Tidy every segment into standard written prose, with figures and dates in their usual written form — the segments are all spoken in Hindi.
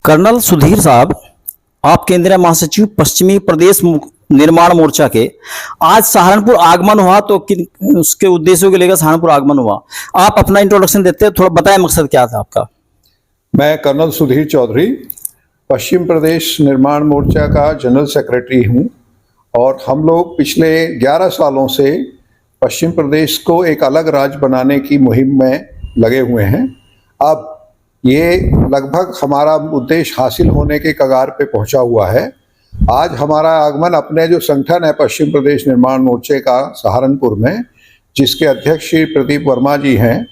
कर्नल सुधीर साहब, आप केंद्रीय महासचिव पश्चिमी प्रदेश निर्माण मोर्चा के आज सहारनपुर आगमन हुआ, तो किन उसके उद्देश्यों को लेकर सहारनपुर आगमन हुआ? आप अपना इंट्रोडक्शन देते हैं, थोड़ा बताएं मकसद क्या था आपका। मैं कर्नल सुधीर चौधरी पश्चिम प्रदेश निर्माण मोर्चा का जनरल सेक्रेटरी हूं और हम लोग पिछले 11 सालों से पश्चिम प्रदेश को एक अलग राज्य बनाने की मुहिम में लगे हुए हैं। अब ये लगभग हमारा उद्देश्य हासिल होने के कगार पे पहुंचा हुआ है। आज हमारा आगमन अपने जो संगठन है पश्चिम प्रदेश निर्माण मोर्चे का सहारनपुर में, जिसके अध्यक्ष श्री प्रदीप वर्मा जी हैं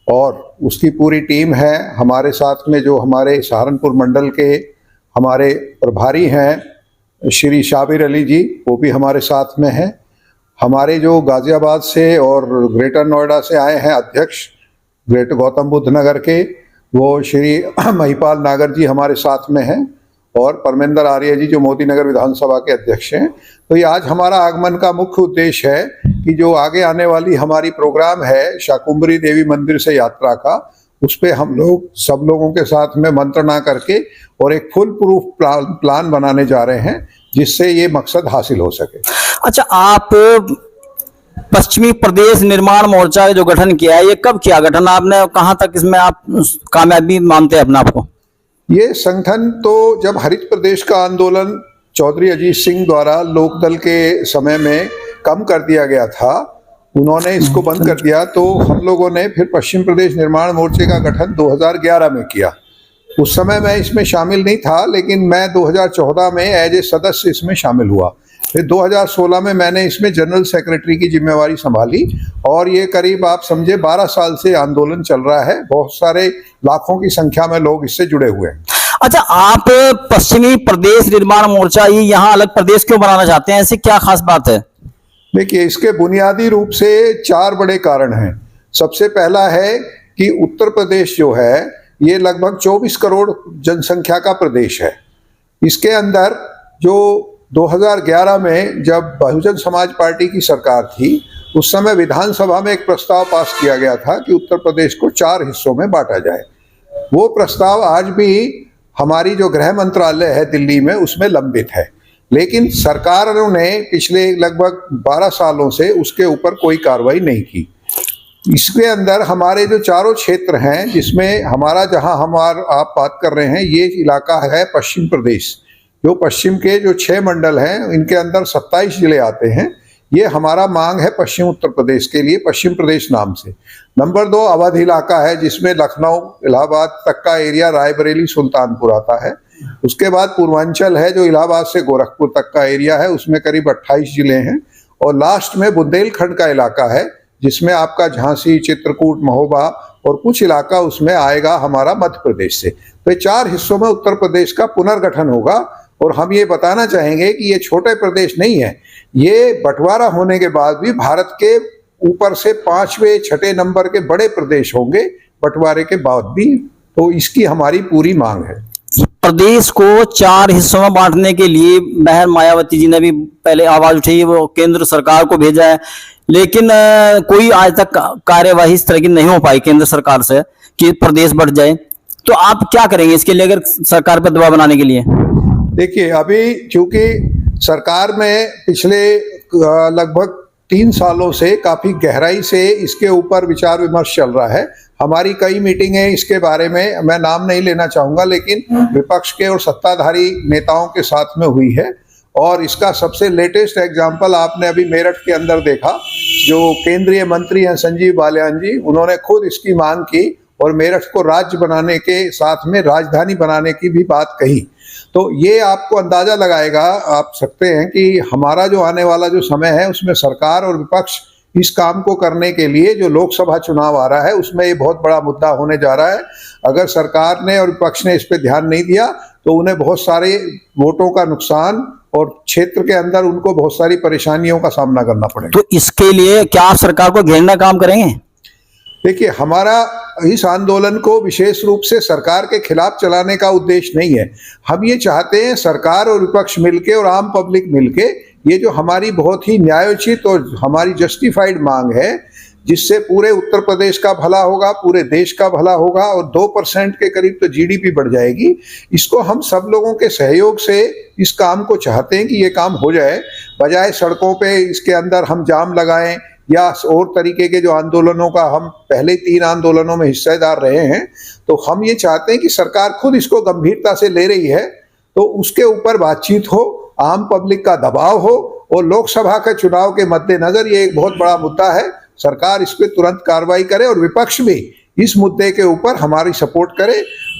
और उसकी पूरी टीम है। हमारे साथ में जो हमारे सहारनपुर मंडल के हमारे प्रभारी हैं श्री शाबिर अली जी, वो भी हमारे साथ में हैं। हमारे जो गाजियाबाद से और ग्रेटर नोएडा से आए हैं अध्यक्ष ग्रेटर गौतम बुद्ध नगर के, वो श्री महिपाल नागर जी हमारे साथ में हैं और परमेंद्र आर्य जी जो मोदी नगर विधानसभा के अध्यक्ष हैं। तो ये आज हमारा आगमन का मुख्य उद्देश्य है कि जो आगे आने वाली हमारी प्रोग्राम है शाकुंभरी देवी मंदिर से यात्रा का, उस पर हम लोग सब लोगों के साथ में मंत्रणा करके और एक फुल प्रूफ प्लान बनाने जा रहे हैं जिससे ये मकसद हासिल हो सके। अच्छा, आप पश्चिमी प्रदेश निर्माण मोर्चा जो गठन किया है, ये कब किया गठन आपने, कहाँ तक इसमें आप कामयाबी मानते हैं अपने आप को? ये संगठन तो जब हरित प्रदेश का आंदोलन चौधरी अजीत सिंह द्वारा लोकदल के समय में कम कर दिया गया था, उन्होंने इसको बंद कर दिया, तो हम लोगों ने फिर पश्चिम प्रदेश निर्माण मोर्चे का गठन 2011 में किया। उस समय मैं इसमें शामिल नहीं था, लेकिन मैं 2014 में एज ए सदस्य इसमें शामिल हुआ। फिर 2016 में मैंने इसमें जनरल सेक्रेटरी की जिम्मेवारी संभाली और ये करीब आप समझे 12 साल से आंदोलन चल रहा है। बहुत सारे लाखों की संख्या में लोग इससे जुड़े हुए हैं। अच्छा, आप पश्चिमी प्रदेश निर्माण मोर्चा ये यहाँ अलग प्रदेश क्यों बनाना चाहते हैं, ऐसी क्या खास बात है? देखिए, इसके बुनियादी रूप से 4 बड़े कारण हैं। सबसे पहला है कि उत्तर प्रदेश जो है ये लगभग 24 करोड़ जनसंख्या का प्रदेश है। इसके अंदर जो 2011 में जब बहुजन समाज पार्टी की सरकार थी, उस समय विधानसभा में एक प्रस्ताव पास किया गया था कि उत्तर प्रदेश को 4 हिस्सों में बांटा जाए। वो प्रस्ताव आज भी हमारी जो गृह मंत्रालय है दिल्ली में उसमें लंबित है, लेकिन सरकारों ने पिछले लगभग 12 सालों से उसके ऊपर कोई कार्रवाई नहीं की। इसके अंदर हमारे जो चारों क्षेत्र हैं, जिसमें हमारा जहां आप बात कर रहे हैं, ये इलाका है पश्चिम प्रदेश। जो पश्चिम के जो 6 मंडल हैं, इनके अंदर 27 जिले आते हैं। ये हमारा मांग है पश्चिम उत्तर प्रदेश के लिए, पश्चिम प्रदेश नाम से। नंबर 2 अवध इलाका है, जिसमें लखनऊ इलाहाबाद तक का एरिया, रायबरेली सुल्तानपुर आता है। उसके बाद पूर्वांचल है जो इलाहाबाद से गोरखपुर तक का एरिया है, उसमें करीब 28 जिले हैं। और लास्ट में बुंदेलखंड का इलाका है, जिसमें आपका झांसी, चित्रकूट, महोबा और कुछ इलाका उसमें आएगा हमारा मध्य प्रदेश से। तो ये 4 हिस्सों में उत्तर प्रदेश का पुनर्गठन होगा। और हम ये बताना चाहेंगे कि ये छोटे प्रदेश नहीं है, ये बंटवारा होने के बाद भी भारत के ऊपर से 5वें 6ठे नंबर के बड़े प्रदेश होंगे बंटवारे के बाद भी। तो इसकी हमारी पूरी मांग है। प्रदेश को 4 हिस्सों में बांटने के लिए बहन मायावती जी ने भी पहले आवाज उठाई, वो केंद्र सरकार को भेजा है, लेकिन कोई आज तक कार्यवाही इस तरह की नहीं हो पाई केंद्र सरकार से कि प्रदेश बढ़ जाए। तो आप क्या करेंगे इसके लिए, अगर सरकार पर दबाव बनाने के लिए? देखिए, अभी चूंकि सरकार में पिछले लगभग 3 सालों से काफी गहराई से इसके ऊपर विचार विमर्श चल रहा है। हमारी कई मीटिंगें इसके बारे में, मैं नाम नहीं लेना चाहूंगा, लेकिन विपक्ष के और सत्ताधारी नेताओं के साथ में हुई है। और इसका सबसे लेटेस्ट एग्जाम्पल आपने अभी मेरठ के अंदर देखा। जो केंद्रीय मंत्री हैं संजीव बालियान जी, उन्होंने खुद इसकी मांग की और मेरठ को राज्य बनाने के साथ में राजधानी बनाने की भी बात कही। तो ये आपको अंदाजा लगाएगा आप सकते हैं कि हमारा जो आने वाला जो समय है उसमें सरकार और विपक्ष इस काम को करने के लिए, जो लोकसभा चुनाव आ रहा है उसमें ये बहुत बड़ा मुद्दा होने जा रहा है। अगर सरकार ने और विपक्ष ने इस पर ध्यान नहीं दिया तो उन्हें बहुत सारे वोटों का नुकसान और क्षेत्र के अंदर उनको बहुत सारी परेशानियों का सामना करना पड़ेगा। तो इसके लिए क्या आप सरकार को घेरना काम करेंगे? देखिए, हमारा इस आंदोलन को विशेष रूप से सरकार के खिलाफ चलाने का उद्देश्य नहीं है। हम ये चाहते हैं सरकार और विपक्ष मिलके और आम पब्लिक मिलके ये जो हमारी बहुत ही न्यायोचित और हमारी जस्टिफाइड मांग है जिससे पूरे उत्तर प्रदेश का भला होगा, पूरे देश का भला होगा और 2% के करीब तो जीडीपी बढ़ जाएगी। इसको हम सब लोगों के सहयोग से इस काम को चाहते हैं कि ये काम हो जाए, बजाय सड़कों पे इसके अंदर हम जाम लगाएं या और तरीके के जो आंदोलनों का हम पहले 3 आंदोलनों में हिस्सेदार रहे हैं। तो हम ये चाहते हैं कि सरकार खुद इसको गंभीरता से ले रही है तो उसके ऊपर बातचीत हो, आम पब्लिक का दबाव हो और लोकसभा के चुनाव के मद्देनजर ये एक बहुत बड़ा मुद्दा है, सरकार इस पे तुरंत कार्रवाई करे और विपक्ष भी इस मुद्दे के ऊपर हमारी सपोर्ट करे।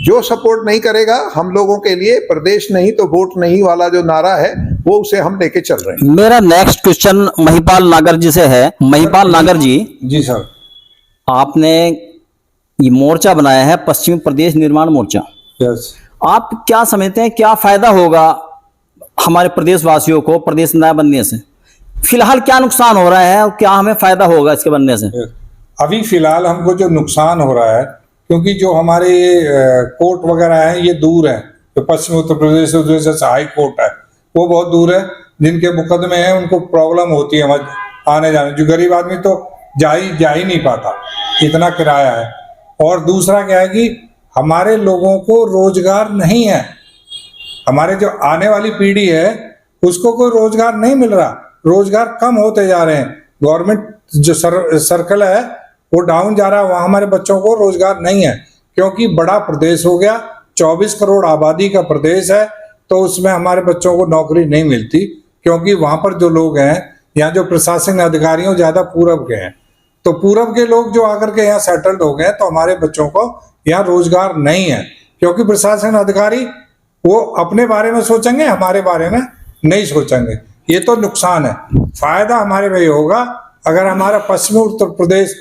जो सपोर्ट नहीं करेगा, हम लोगों के लिए प्रदेश नहीं तो वोट नहीं वाला जो नारा है वो उसे हम लेके चल रहे हैं। मेरा नेक्स्ट क्वेश्चन महिपाल नागर जी से है। महिपाल नागर जी, जी सर। आपने ये मोर्चा बनाया है पश्चिम प्रदेश निर्माण मोर्चा, यस। आप क्या समझते हैं क्या फायदा होगा हमारे प्रदेशवासियों को प्रदेश नया बनने से? फिलहाल क्या नुकसान हो रहा है और क्या हमें फायदा होगा इसके बनने से? अभी फिलहाल हमको जो नुकसान हो रहा है, क्योंकि जो हमारे कोर्ट वगैरह हैं ये दूर है, जो पश्चिम उत्तर प्रदेश जैसे हाई कोर्ट है वो बहुत दूर है। जिनके मुकदमे हैं उनको प्रॉब्लम होती है आने जाने, जो गरीब आदमी तो जा ही नहीं पाता, इतना किराया है। और दूसरा क्या है कि हमारे लोगों को रोजगार नहीं है, हमारे जो आने वाली पीढ़ी है उसको कोई रोजगार नहीं मिल रहा, रोजगार कम होते जा रहे हैं। गवर्नमेंट जो सर्कल है वो डाउन जा रहा है, वहाँ हमारे बच्चों को रोजगार नहीं है, क्योंकि बड़ा प्रदेश हो गया, 24 करोड़ आबादी का प्रदेश है, तो उसमें हमारे बच्चों को नौकरी नहीं मिलती, क्योंकि वहाँ पर जो लोग हैं, यहाँ जो प्रशासनिक अधिकारी हैं ज़्यादा पूरब के हैं, तो पूरब के लोग जो आकर के यहाँ सेटल्ड हो गए, तो हमारे बच्चों को यहाँ रोजगार नहीं है, क्योंकि प्रशासन अधिकारी वो अपने बारे में सोचेंगे, हमारे बारे में नहीं सोचेंगे। ये तो नुकसान है। फायदा हमारे में होगा अगर हमारा पश्चिमी उत्तर प्रदेश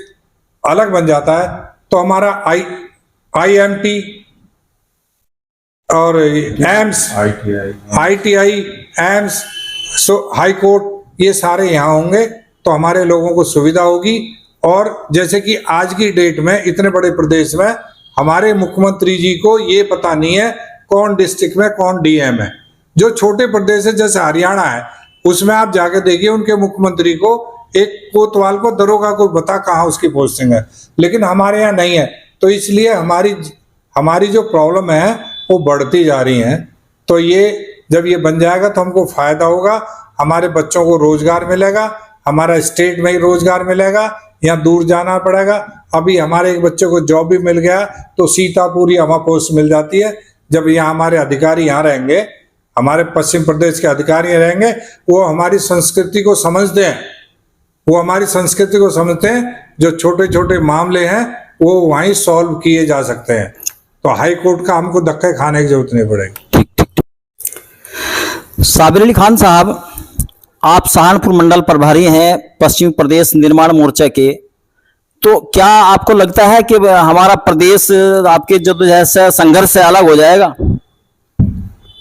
अलग बन जाता है, तो हमारा IMT और AIIMS, ITI, AIIMS, high court, ये सारे यहाँ होंगे, तो हमारे लोगों को सुविधा होगी। और जैसे कि आज की डेट में इतने बड़े प्रदेश में हमारे मुख्यमंत्री जी को ये पता नहीं है कौन डिस्ट्रिक्ट में कौन DM है। जो छोटे प्रदेश है जैसे हरियाणा है, उसमें आप जाके देखिए उनके मुख्यमंत्री को, एक कोतवाल को दरोगा को बता कहाँ उसकी पोस्टिंग है, लेकिन हमारे यहाँ नहीं है। तो इसलिए हमारी जो प्रॉब्लम है वो बढ़ती जा रही है। तो ये जब ये बन जाएगा तो हमको फायदा होगा, हमारे बच्चों को रोजगार मिलेगा, हमारा स्टेट में ही रोजगार मिलेगा, यहाँ दूर जाना पड़ेगा। अभी हमारे एक बच्चे को जॉब भी मिल गया तो सीतापुर ही हमारा पोस्ट मिल जाती है। जब यहाँ हमारे अधिकारी यहाँ रहेंगे, हमारे पश्चिम प्रदेश के अधिकारी रहेंगे, वो हमारी संस्कृति को समझते हैं, वो हमारी संस्कृति को समझते हैं। जो छोटे छोटे मामले हैं वो वहीं सॉल्व किए जा सकते हैं, तो हाई कोर्ट का हमको धक्के खाने की जरूरत नहीं पड़ेगी। साबिर अली खान साहब, आप सहारनपुर मंडल प्रभारी हैं पश्चिम प्रदेश निर्माण मोर्चा के, तो क्या आपको लगता है कि हमारा प्रदेश आपके जद्दोजहद से संघर्ष से अलग हो जाएगा?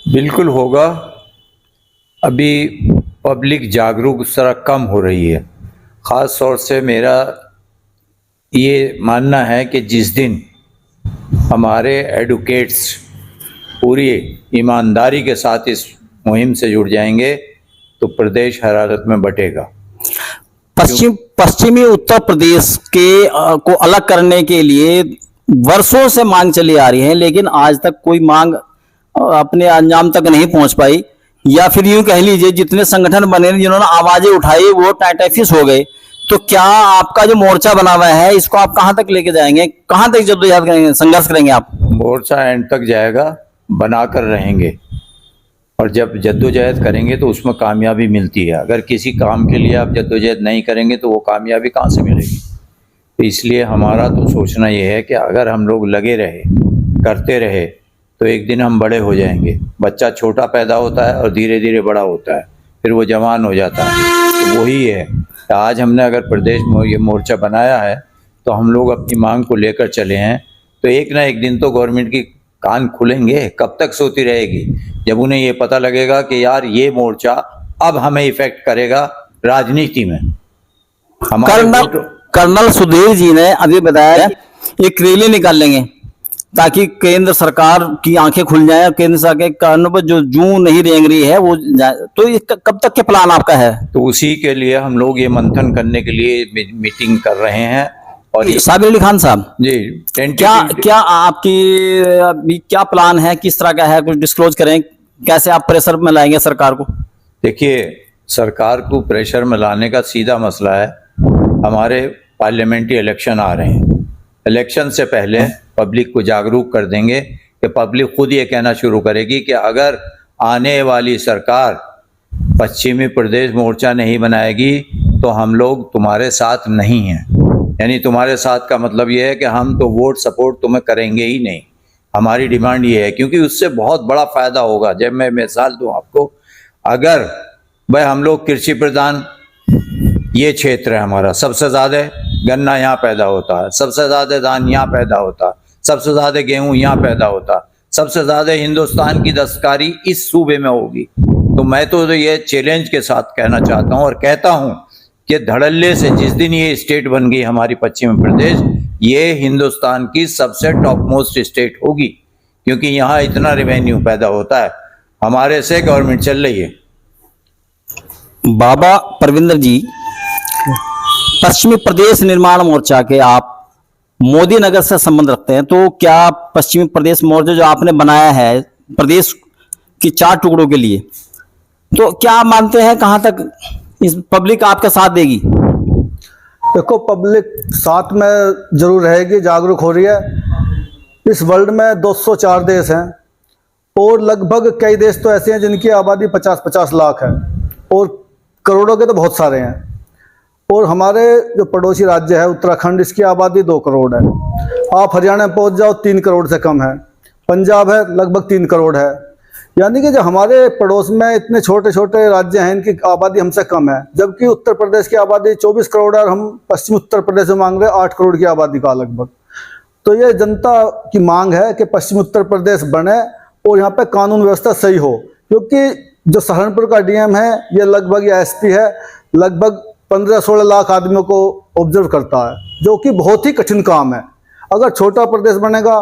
बिल्कुल होगा। अभी पब्लिक जागरूकता कम हो रही है। ख़ास तौर से मेरा ये मानना है कि जिस दिन हमारे एडवोकेट्स पूरी ईमानदारी के साथ इस मुहिम से जुड़ जाएंगे तो प्रदेश हरारत में बटेगा। पश्चिमी उत्तर प्रदेश के को अलग करने के लिए वर्षों से मांग चली आ रही है, लेकिन आज तक कोई मांग अपने अंजाम तक नहीं पहुंच पाई, या फिर यूं कह लीजिए जितने संगठन बने जिन्होंने आवाजें उठाई वो टाइटाफिस हो गए। तो क्या आपका जो मोर्चा बना हुआ है इसको आप कहां तक लेके जाएंगे, कहां तक जद्दोजहद करेंगे, संघर्ष करेंगे आप? मोर्चा एंड तक जाएगा, बनाकर रहेंगे, और जब जद्दोजहद करेंगे तो उसमें कामयाबी मिलती है। अगर किसी काम के लिए आप जद्दोजहद नहीं करेंगे तो वो कामयाबी कहाँ से मिलेगी? तो इसलिए हमारा तो सोचना ये है कि अगर हम लोग लगे रहे, करते रहे, तो एक दिन हम बड़े हो जाएंगे। बच्चा छोटा पैदा होता है और धीरे धीरे बड़ा होता है, फिर वो जवान हो जाता है। तो वही है, आज हमने अगर प्रदेश में ये मोर्चा बनाया है तो हम लोग अपनी मांग को लेकर चले हैं, तो एक ना एक दिन तो गवर्नमेंट की कान खुलेंगे। कब तक सोती रहेगी? जब उन्हें ये पता लगेगा कि यार ये मोर्चा अब हमें इफेक्ट करेगा राजनीति में। कर्नल सुधीर जी ने अभी बताया एक रैली निकाल लेंगे, ताकि केंद्र सरकार की आंखें खुल जाएं और केंद्र सरकार के कानों पर जो जूं नहीं रेंग रही है वो तो ये कब तक के प्लान आपका है? तो उसी के लिए हम लोग ये मंथन करने के लिए मीटिंग कर रहे हैं। और साबिर अली खान साहब जी क्या आपकी अभी क्या प्लान है, किस तरह का है, कुछ डिस्क्लोज करें, कैसे आप प्रेशर में लाएंगे सरकार को? देखिए, सरकार को प्रेशर में लाने का सीधा मसला है, हमारे पार्लियामेंट्री इलेक्शन आ रहे हैं। इलेक्शन से पहले पब्लिक को जागरूक कर देंगे कि पब्लिक खुद ये कहना शुरू करेगी कि अगर आने वाली सरकार पश्चिमी प्रदेश मोर्चा नहीं बनाएगी तो हम लोग तुम्हारे साथ नहीं हैं। यानी तुम्हारे साथ का मतलब ये है कि हम तो वोट सपोर्ट तुम्हें करेंगे ही नहीं। हमारी डिमांड ये है, क्योंकि उससे बहुत बड़ा फायदा होगा। जब मैं मिसाल दूं आपको, अगर भाई हम लोग कृषि प्रधान ये क्षेत्र है हमारा, सबसे ज़्यादा गन्ना यहाँ पैदा होता है, सबसे ज़्यादा धान यहाँ पैदा होता है, सबसे ज़्यादा गेहूँ यहाँ पैदा होता है, सबसे ज़्यादा हिंदुस्तान की दस्तकारी इस सूबे में होगी। तो मैं तो ये चैलेंज के साथ कहना चाहता हूँ और कहता हूँ कि धड़ल्ले से जिस दिन ये स्टेट बन गई हमारी पश्चिमी प्रदेश, ये हिंदुस्तान की सबसे टॉप मोस्ट स्टेट होगी, क्योंकि यहाँ इतना रेवेन्यू पैदा होता है, हमारे से गवर्नमेंट चल रही है। बाबा परविंदर जी, पश्चिमी प्रदेश निर्माण मोर्चा के आप मोदी नगर से संबंध रखते हैं, तो क्या पश्चिमी प्रदेश मोर्चा जो आपने बनाया है प्रदेश की 4 टुकड़ों के लिए, तो क्या आप मानते हैं कहां तक इस पब्लिक आपका साथ देगी? देखो, पब्लिक साथ में जरूर रहेगी, जागरूक हो रही है। इस वर्ल्ड में 204 देश हैं और लगभग कई देश तो ऐसे हैं जिनकी आबादी 50-50 लाख है और करोड़ों के तो बहुत सारे हैं। और हमारे जो पड़ोसी राज्य है उत्तराखंड, इसकी आबादी 2 करोड़ है। आप हरियाणा में पहुंच जाओ 3 करोड़ से कम है। पंजाब है लगभग 3 करोड़ है। यानी कि जो हमारे पड़ोस में इतने छोटे छोटे राज्य हैं, इनकी आबादी हमसे कम है, जबकि उत्तर प्रदेश की आबादी 24 करोड़ है और हम पश्चिम उत्तर प्रदेश में मांग रहे हैं 8 करोड़ की आबादी का लगभग। तो ये जनता की मांग है कि पश्चिम उत्तर प्रदेश बने और यहाँ पे कानून व्यवस्था सही हो, क्योंकि जो सहारनपुर का डीएम है ये लगभग, या एसपी है, लगभग 15-16 लाख आदमियों को ऑब्जर्व करता है, जो कि बहुत ही कठिन काम है। अगर छोटा प्रदेश बनेगा,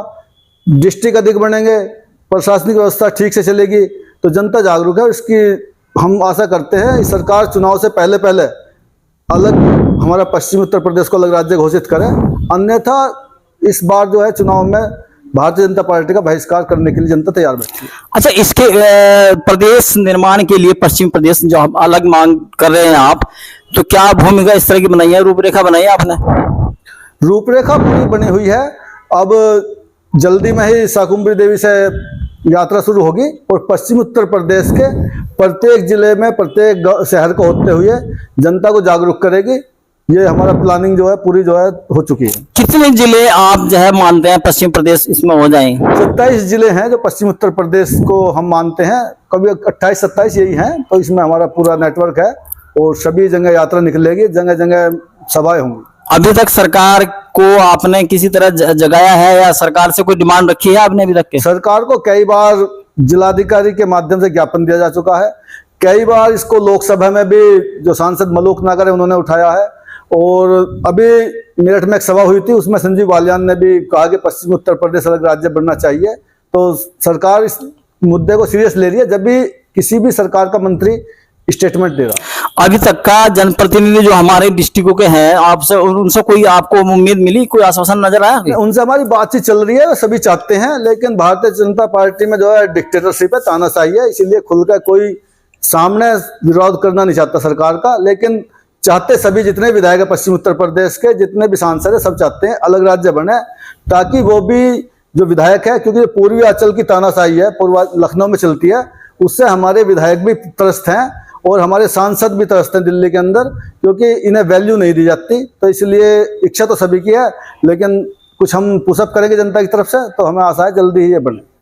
डिस्ट्रिक्ट अधिक बनेंगे, प्रशासनिक व्यवस्था ठीक से चलेगी, तो जनता जागरूक है। इसकी हम आशा करते हैं सरकार चुनाव से पहले पहले अलग हमारा पश्चिम उत्तर प्रदेश को अलग राज्य घोषित करे, अन्यथा इस बार जो है चुनाव में भारतीय जनता पार्टी का बहिष्कार करने के लिए जनता तैयार बैठी है। अच्छा, इसके प्रदेश निर्माण के लिए पश्चिम प्रदेश जो हम अलग मांग कर रहे हैं आप, तो क्या भूमिका इस तरह की बनाई है, रूपरेखा बनाई है आपने? रूपरेखा पूरी बनी हुई है। अब जल्दी में ही शाकुंभरी देवी से यात्रा शुरू होगी और पश्चिम उत्तर प्रदेश के प्रत्येक जिले में, प्रत्येक शहर को होते हुए जनता को जागरूक करेगी। ये हमारा प्लानिंग जो है पूरी जो है हो चुकी है। कितने जिले आप जो है मानते हैं पश्चिम प्रदेश इसमें हो जाएंगे? 27 जिले हैं जो पश्चिम उत्तर प्रदेश को हम मानते हैं, कभी 28-27 यही हैं। तो इसमें हमारा पूरा नेटवर्क है और सभी जगह यात्रा निकलेगी, जगह जगह सभाएं होंगी। अभी तक सरकार को आपने किसी तरह जगाया है या सरकार से कोई डिमांड रखी है आपने अभी तक के? सरकार को कई बार जिलाधिकारी के माध्यम से ज्ञापन दिया जा चुका है, कई बार इसको लोकसभा में भी जो सांसद मलूक नागर है उन्होंने उठाया है, और अभी मेरठ में एक सभा हुई थी, उसमें संजीव बालियान ने भी कहा कि पश्चिम उत्तर प्रदेश अलग राज्य बनना चाहिए। तो सरकार इस मुद्दे को सीरियस ले रही है जब भी किसी भी सरकार का मंत्री स्टेटमेंट दे रहा। अभी तक का जनप्रतिनिधि जो हमारे डिस्ट्रिक्टों के हैं, आपसे उनसे कोई आपको उम्मीद मिली, कोई आश्वासन नजर आया? उनसे हमारी बातचीत चल रही है, सभी चाहते हैं, लेकिन भारतीय जनता पार्टी में जो है डिक्टेटरशिप है, तानाशाही है, इसीलिए खुलकर कोई सामने विरोध करना नहीं चाहता सरकार का। लेकिन चाहते सभी, जितने विधायक है पश्चिम उत्तर प्रदेश के, जितने भी सांसद है, सब चाहते हैं अलग राज्य बने, ताकि वो भी जो विधायक है, क्योंकि पूर्वी अंचल की तानाशाही है, पूर्व लखनऊ में चलती है, उससे हमारे विधायक भी त्रस्त हैं और हमारे सांसद भी त्रस्त हैं दिल्ली के अंदर, क्योंकि इन्हें वैल्यू नहीं दी जाती। तो इसलिए इच्छा तो सभी की है, लेकिन कुछ हम पुशअप करेंगे जनता की तरफ से, तो हमें आशा है जल्दी ही ये बने।